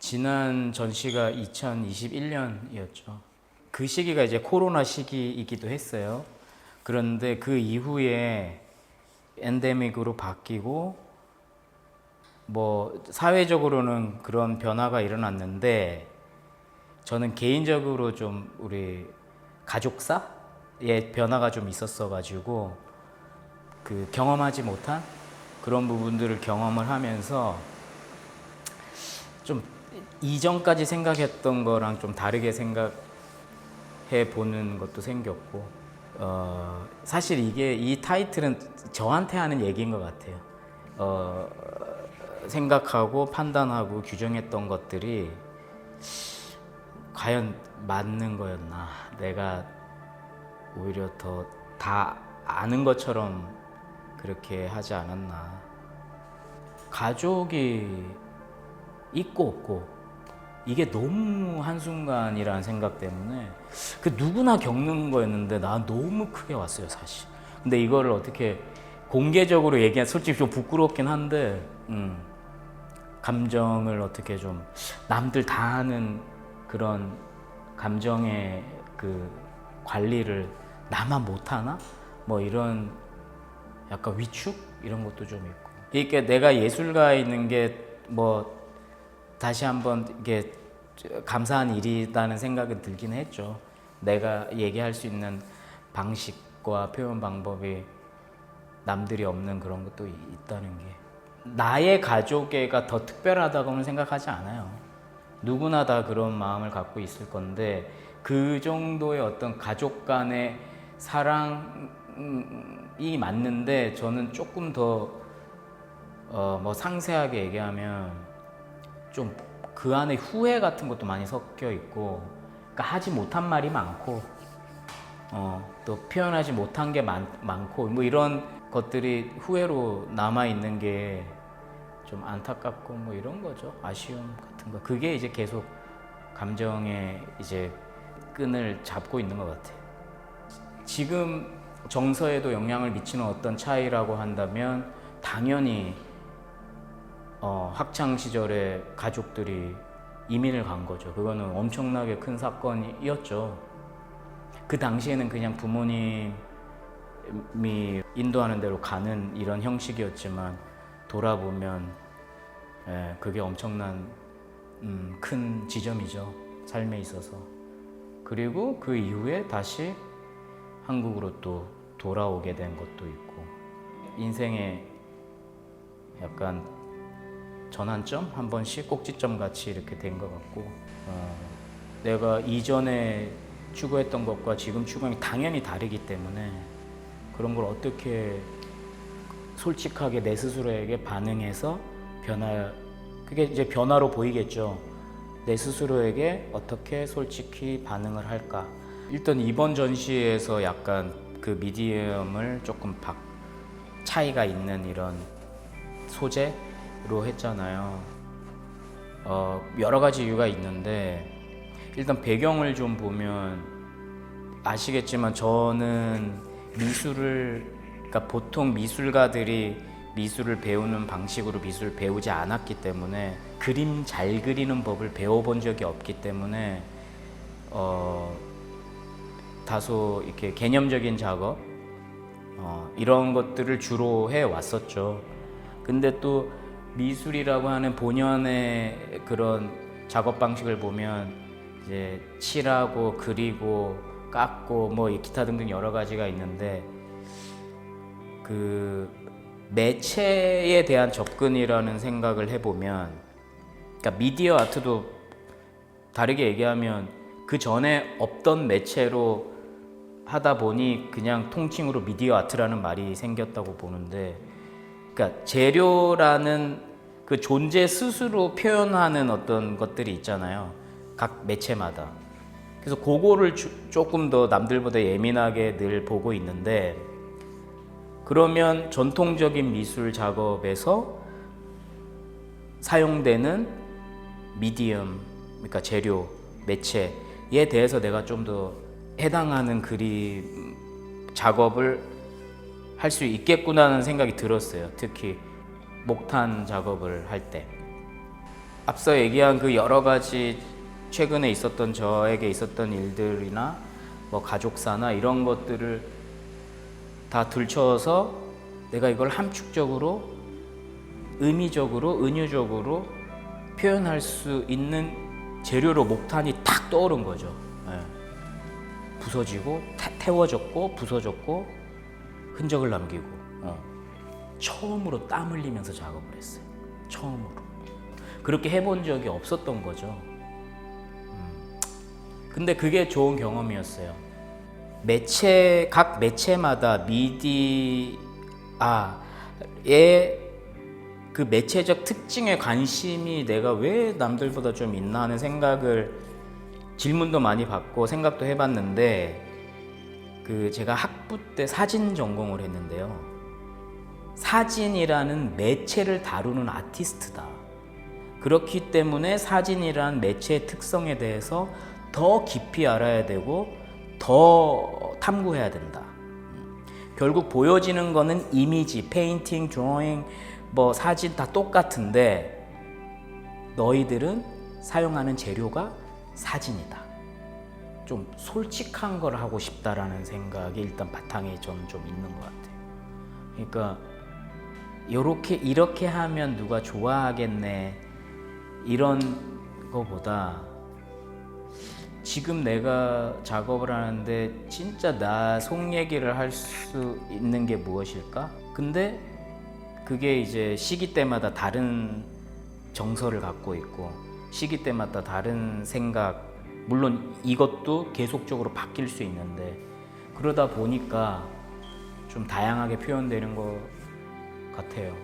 지난 전시가 2021년이었죠. 그 시기가 이제 코로나 시기이기도 했어요. 그런데 그 이후에 엔데믹으로 바뀌고 뭐 사회적으로는 그런 변화가 일어났는데 저는 개인적으로 좀 우리 가족사의 변화가 좀 있었어 가지고 그 경험하지 못한 그런 부분들을 경험을 하면서 좀 이전까지 생각했던 거랑 좀 다르게 생각해 보는 것도 생겼고 사실 이 타이틀은 저한테 하는 얘기인 것 같아요. 생각하고 판단하고 규정했던 것들이 과연 맞는 거였나, 내가 오히려 더 다 아는 것처럼 그렇게 하지 않았나. 가족이 있고 없고 이게 너무 한순간이라는 생각 때문에 그 누구나 겪는 거였는데 난 너무 크게 왔어요 사실. 근데 이거를 어떻게 공개적으로 얘기하면 솔직히 좀 부끄럽긴 한데 감정을 어떻게 좀 남들 다 하는 그런 감정의 그 관리를 나만 못하나? 뭐 이런 약간 위축? 이런 것도 좀 있고. 그러니까 내가 예술가에 있는 게 뭐 다시 한번 이게 감사한 일이라는 생각은 들긴 했죠. 내가 얘기할 수 있는 방식과 표현 방법이 남들이 없는 그런 것도 있다는 게. 나의 가족애가 더 특별하다고는 생각하지 않아요. 누구나 다 그런 마음을 갖고 있을 건데 그 정도의 어떤 가족 간의 사랑이 맞는데 저는 조금 더 뭐 상세하게 얘기하면 좀 그 안에 후회 같은 것도 많이 섞여 있고, 그러니까 하지 못한 말이 많고 또 표현하지 못한 게 많고 뭐 이런 것들이 후회로 남아 있는 게 좀 안타깝고 뭐 이런 거죠. 아쉬움 같은 거. 그게 이제 계속 감정의 이제 끈을 잡고 있는 것 같아요. 지금 정서에도 영향을 미치는 어떤 차이라고 한다면 당연히 학창 시절에 가족들이 이민을 간 거죠. 그거는 엄청나게 큰 사건이었죠. 그 당시에는 그냥 부모님이 인도하는 대로 가는 이런 형식이었지만 돌아보면 그게 엄청난 큰 지점이죠. 삶에 있어서. 그리고 그 이후에 다시 한국으로 또 돌아오게 된 것도 있고 인생의 약간 전환점? 한 번씩 꼭지점 같이 이렇게 된 것 같고 내가 이전에 추구했던 것과 지금 추구하는 게 당연히 다르기 때문에 그런 걸 어떻게 솔직하게 내 스스로에게 반응해서 그게 이제 변화로 보이겠죠. 내 스스로에게 어떻게 솔직히 반응을 할까. 일단 이번 전시에서 약간 그 미디엄을 조금 차이가 있는 이런 소재로 했잖아요. 여러 가지 이유가 있는데 일단 배경을 좀 보면 아시겠지만 저는 그러니까 보통 미술가들이 미술을 배우는 방식으로 미술을 배우지 않았기 때문에 그림 잘 그리는 법을 배워본 적이 없기 때문에 다소 이렇게 개념적인 작업 이런 것들을 주로 해 왔었죠. 근데 또 미술이라고 하는 본연의 그런 작업 방식을 보면 이제 칠하고 그리고 깎고 뭐 기타 등등 여러 가지가 있는데 그 매체에 대한 접근이라는 생각을 해보면, 그러니까 미디어 아트도 다르게 얘기하면 그 전에 없던 매체로 하다 보니 그냥 통칭으로 미디어 아트라는 말이 생겼다고 보는데, 그러니까 재료라는 그 존재 스스로 표현하는 어떤 것들이 있잖아요. 각 매체마다. 그래서 그거를 조금 더 남들보다 예민하게 늘 보고 있는데, 그러면 전통적인 미술 작업에서 사용되는 미디엄, 그러니까 재료, 매체에 대해서 내가 좀 더 해당하는 그림 작업을 할 수 있겠구나는 생각이 들었어요. 특히 목탄 작업을 할 때. 앞서 얘기한 그 여러 가지 최근에 있었던 저에게 있었던 일들이나 뭐 가족사나 이런 것들을 다 들춰서 내가 이걸 함축적으로 의미적으로 은유적으로 표현할 수 있는 재료로 목탄이 탁 떠오른 거죠. 예. 부서지고 태워졌고 부서졌고 흔적을 남기고 처음으로 땀 흘리면서 작업을 했어요. 처음으로. 그렇게 해본 적이 없었던 거죠. 근데 그게 좋은 경험이었어요. 각 매체마다 미디어의 그 매체적 특징에 관심이 내가 왜 남들보다 좀 있나 하는 생각을 질문도 많이 받고 생각도 해봤는데 그 제가 학부 때 사진 전공을 했는데요. 사진이라는 매체를 다루는 아티스트다. 그렇기 때문에 사진이라는 매체의 특성에 대해서 더 깊이 알아야 되고 더 탐구해야 된다. 결국 보여지는 거는 이미지, 페인팅, 드로잉, 뭐 사진 다 똑같은데 너희들은 사용하는 재료가 사진이다. 좀 솔직한 걸 하고 싶다라는 생각이 일단 바탕에 저는 좀 있는 것 같아요. 그러니까 이렇게 하면 누가 좋아하겠네 이런 거보다 지금 내가 작업을 하는데 진짜 나 속 얘기를 할 수 있는 게 무엇일까? 근데 그게 이제 시기 때마다 다른 정서를 갖고 있고 시기 때마다 다른 생각, 물론 이것도 계속적으로 바뀔 수 있는데 그러다 보니까 좀 다양하게 표현되는 것 같아요.